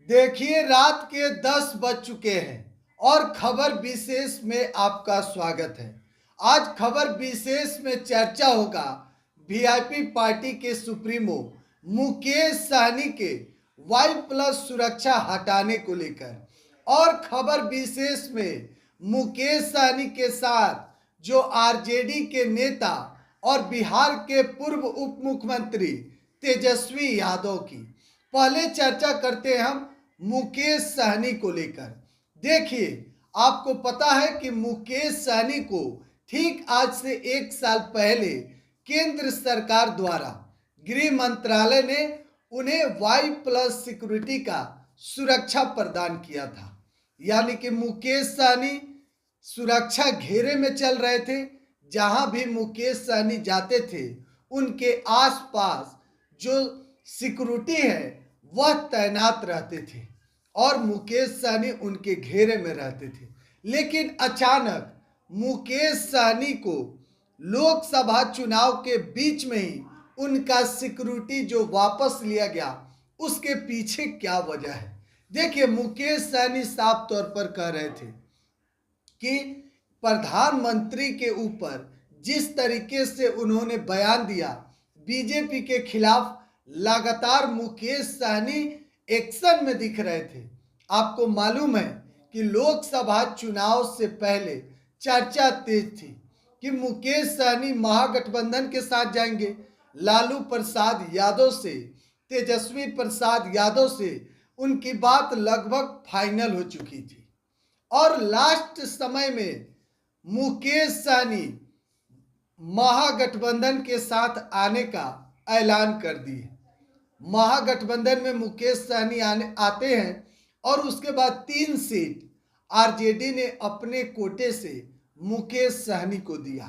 देखिए, रात के 10 बज चुके हैं और खबर विशेष में आपका स्वागत है। आज खबर विशेष में चर्चा होगा वीआईपी पार्टी के सुप्रीमो मुकेश सहनी के वाई प्लस सुरक्षा हटाने को लेकर, और खबर विशेष में मुकेश सहनी के साथ जो आरजेडी के नेता और बिहार के पूर्व उप मुख्यमंत्री तेजस्वी यादव की। पहले चर्चा करते हैं हम मुकेश सहनी को लेकर। देखिए, आपको पता है कि मुकेश सहनी को ठीक आज से 1 साल पहले केंद्र सरकार द्वारा गृह मंत्रालय ने उन्हें वाई प्लस सिक्योरिटी का सुरक्षा प्रदान किया था। यानी कि मुकेश सहनी सुरक्षा घेरे में चल रहे थे। जहां भी मुकेश सहनी जाते थे उनके आसपास जो सिक्योरिटी है वह तैनात रहते थे और मुकेश सहनी उनके घेरे में रहते थे। लेकिन अचानक मुकेश सहनी को लोकसभा चुनाव के बीच में ही उनका सिक्योरिटी जो वापस लिया गया, उसके पीछे क्या वजह है? देखिए, मुकेश सहनी साफ तौर पर कह रहे थे कि प्रधानमंत्री के ऊपर जिस तरीके से उन्होंने बयान दिया बीजेपी के खिलाफ, लगातार मुकेश सहनी एक्शन में दिख रहे थे। आपको मालूम है कि लोकसभा चुनाव से पहले चर्चा तेज थी कि मुकेश सहनी महागठबंधन के साथ जाएंगे। लालू प्रसाद यादव से, तेजस्वी प्रसाद यादव से उनकी बात लगभग फाइनल हो चुकी थी और लास्ट समय में मुकेश सहनी महागठबंधन के साथ आने का ऐलान कर दिए। महागठबंधन में मुकेश सहनी आते हैं और उसके बाद 3 सीट आरजेडी ने अपने कोटे से मुकेश सहनी को दिया।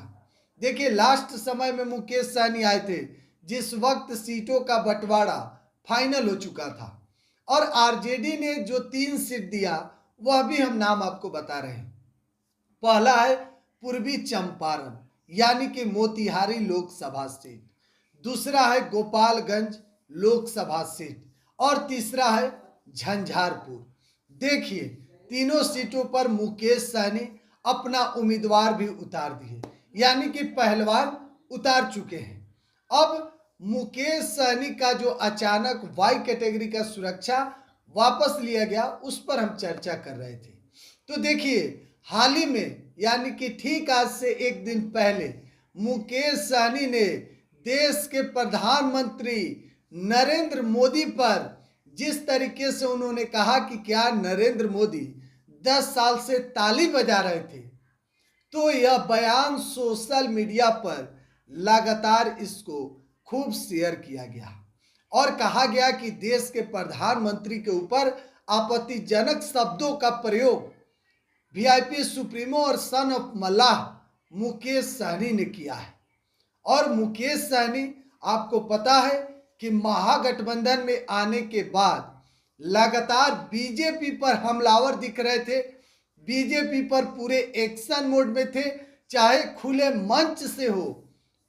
देखिए, लास्ट समय में मुकेश सहनी आए थे जिस वक्त सीटों का बंटवारा फाइनल हो चुका था और आरजेडी ने जो 3 सीट दिया वह भी हम नाम आपको बता रहे हैं। पहला है पूर्वी चंपारण यानी कि मोतिहारी लोकसभा सीट, दूसरा है गोपालगंज लोकसभा सीट और तीसरा है झंझारपुर। देखिए, तीनों सीटों पर मुकेश सहनी अपना उम्मीदवार भी उतार दिए, यानी कि पहलवान उतार चुके हैं। अब मुकेश सहनी का जो अचानक वाई कैटेगरी का सुरक्षा वापस लिया गया, उस पर हम चर्चा कर रहे थे। तो देखिए, हाल ही में यानी कि ठीक आज से 1 दिन पहले मुकेश सहनी ने देश के प्रधानमंत्री नरेंद्र मोदी पर जिस तरीके से उन्होंने कहा कि क्या नरेंद्र मोदी 10 साल से ताली बजा रहे थे, तो यह बयान सोशल मीडिया पर लगातार इसको खूब शेयर किया गया और कहा गया कि देश के प्रधानमंत्री के ऊपर आपत्तिजनक शब्दों का प्रयोग वीआईपी सुप्रीमो और सन ऑफ मल्लाह मुकेश सहनी ने किया है। और मुकेश सहनी, आपको पता है कि महागठबंधन में आने के बाद लगातार बीजेपी पर हमलावर दिख रहे थे, बीजेपी पर पूरे एक्शन मोड में थे, चाहे खुले मंच से हो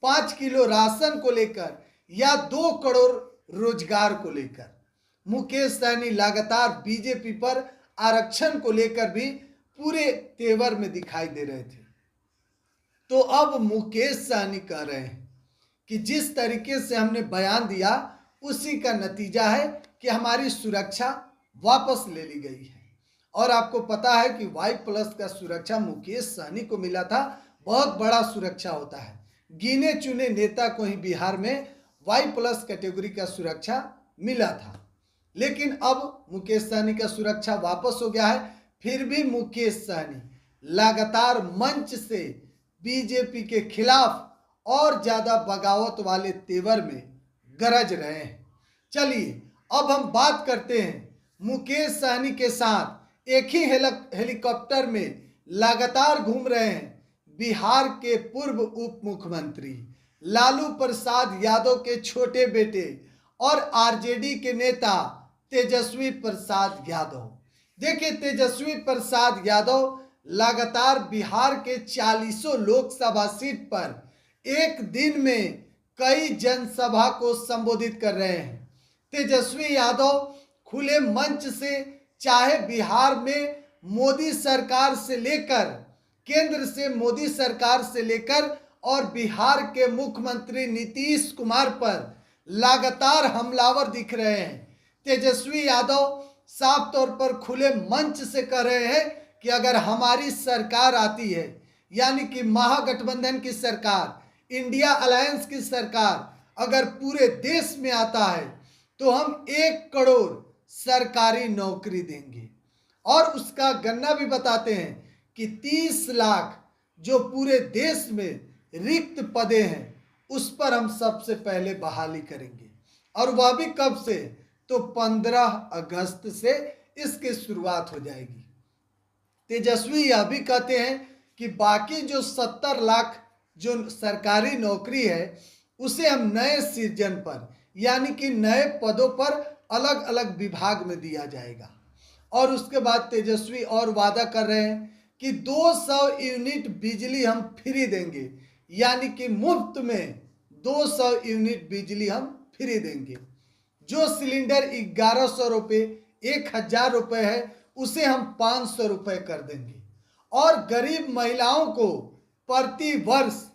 5 किलो राशन को लेकर या 2 करोड़ रोजगार को लेकर। मुकेश सहनी लगातार बीजेपी पर आरक्षण को लेकर भी पूरे तेवर में दिखाई दे रहे थे। तो अब मुकेश सहनी कह रहे हैं कि जिस तरीके से हमने बयान दिया उसी का नतीजा है कि हमारी सुरक्षा वापस ले ली गई है। और आपको पता है कि वाई प्लस का सुरक्षा मुकेश सहनी को मिला था। बहुत बड़ा सुरक्षा होता है, गिने चुने नेता को ही बिहार में वाई प्लस कैटेगरी का सुरक्षा मिला था। लेकिन अब मुकेश सहनी का सुरक्षा वापस हो गया है। फिर भी मुकेश सहनी लगातार मंच से बीजेपी के खिलाफ और ज्यादा बगावत वाले तेवर में गरज रहे हैं। चलिए, अब हम बात करते हैं मुकेश सहनी के साथ एक ही हेलीकॉप्टर में लगातार घूम रहे हैं बिहार के पूर्व उप मुख्यमंत्री लालू प्रसाद यादव के छोटे बेटे और आरजेडी के नेता तेजस्वी प्रसाद यादव। देखिए, तेजस्वी प्रसाद यादव लगातार बिहार के 40 लोकसभा सीट पर एक दिन में कई जनसभा को संबोधित कर रहे हैं। तेजस्वी यादव खुले मंच से, चाहे बिहार में मोदी सरकार से लेकर, केंद्र से मोदी सरकार से लेकर और बिहार के मुख्यमंत्री नीतीश कुमार पर लगातार हमलावर दिख रहे हैं। तेजस्वी यादव साफ तौर पर खुले मंच से कह रहे हैं कि अगर हमारी सरकार आती है, यानी कि महागठबंधन की सरकार, इंडिया अलायंस की सरकार अगर पूरे देश में आता है तो हम 1 करोड़ सरकारी नौकरी देंगे। और उसका गन्ना भी बताते हैं कि 30 लाख जो पूरे देश में रिक्त पदे हैं उस पर हम सबसे पहले बहाली करेंगे। और वह भी कब से? तो 15 अगस्त से इसकी शुरुआत हो जाएगी। तेजस्वी यह भी कहते हैं कि बाकी जो 70 लाख जो सरकारी नौकरी है उसे हम नए सृजन पर, यानी कि नए पदों पर अलग अलग विभाग में दिया जाएगा। और उसके बाद तेजस्वी और वादा कर रहे हैं कि 200 यूनिट बिजली हम फ्री देंगे, यानी कि मुफ्त में 200 यूनिट बिजली हम फ्री देंगे। जो सिलेंडर 1100 रुपये 1000 रुपये है उसे हम 500 रुपये कर देंगे। और गरीब महिलाओं को प्रति वर्ष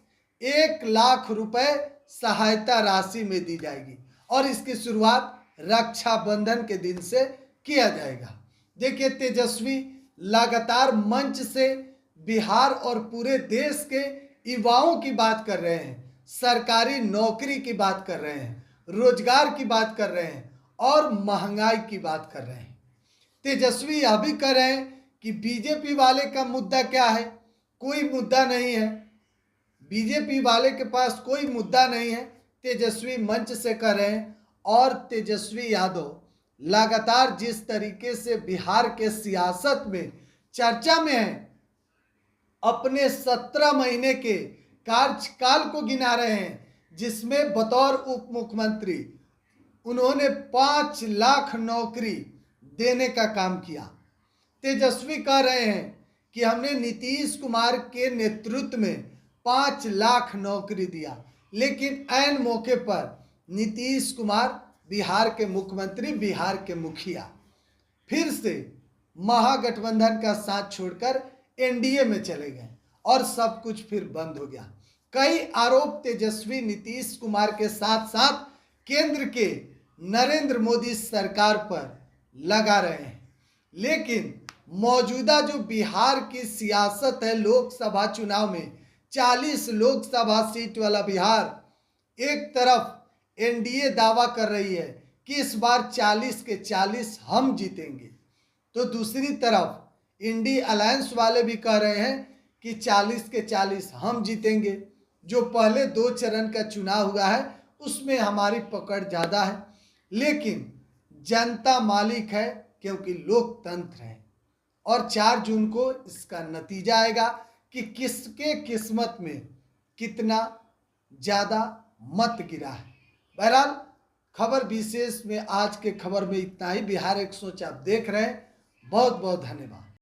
1 लाख रुपए सहायता राशि में दी जाएगी और इसकी शुरुआत रक्षाबंधन के दिन से किया जाएगा। देखिए, तेजस्वी लगातार मंच से बिहार और पूरे देश के युवाओं की बात कर रहे हैं, सरकारी नौकरी की बात कर रहे हैं, रोजगार की बात कर रहे हैं और महंगाई की बात कर रहे हैं। तेजस्वी यह भी कह रहे हैं कि बीजेपी वाले का मुद्दा क्या है? कोई मुद्दा नहीं है, बीजेपी वाले के पास कोई मुद्दा नहीं है, तेजस्वी मंच से कह रहे हैं। और तेजस्वी यादव लगातार जिस तरीके से बिहार के सियासत में चर्चा में है, अपने 17 महीने के कार्यकाल को गिना रहे हैं, जिसमें बतौर उप मुख्यमंत्री उन्होंने 5 लाख नौकरी देने का काम किया। तेजस्वी कह रहे हैं कि हमने नीतीश कुमार के नेतृत्व में 5 लाख नौकरी दिया, लेकिन ऐन मौके पर नीतीश कुमार बिहार के मुख्यमंत्री, बिहार के मुखिया, फिर से महागठबंधन का साथ छोड़कर एनडीए में चले गए और सब कुछ फिर बंद हो गया। कई आरोप तेजस्वी नीतीश कुमार के साथ साथ केंद्र के नरेंद्र मोदी सरकार पर लगा रहे हैं, लेकिन मौजूदा जो बिहार की सियासत है, लोकसभा चुनाव में 40 लोकसभा सीट वाला बिहार, एक तरफ एनडीए दावा कर रही है कि इस बार 40 के 40 हम जीतेंगे, तो दूसरी तरफ इंडिया अलायंस वाले भी कह रहे हैं कि 40 के 40 हम जीतेंगे। जो पहले 2 चरण का चुनाव हुआ है उसमें हमारी पकड़ ज़्यादा है, लेकिन जनता मालिक है क्योंकि लोकतंत्र है। और 4 जून को इसका नतीजा आएगा कि किसके किस्मत में कितना ज़्यादा मत गिरा है। बहरहाल खबर विशेष में आज के खबर में इतना ही। बिहार 100 आप देख रहे हैं। बहुत बहुत धन्यवाद।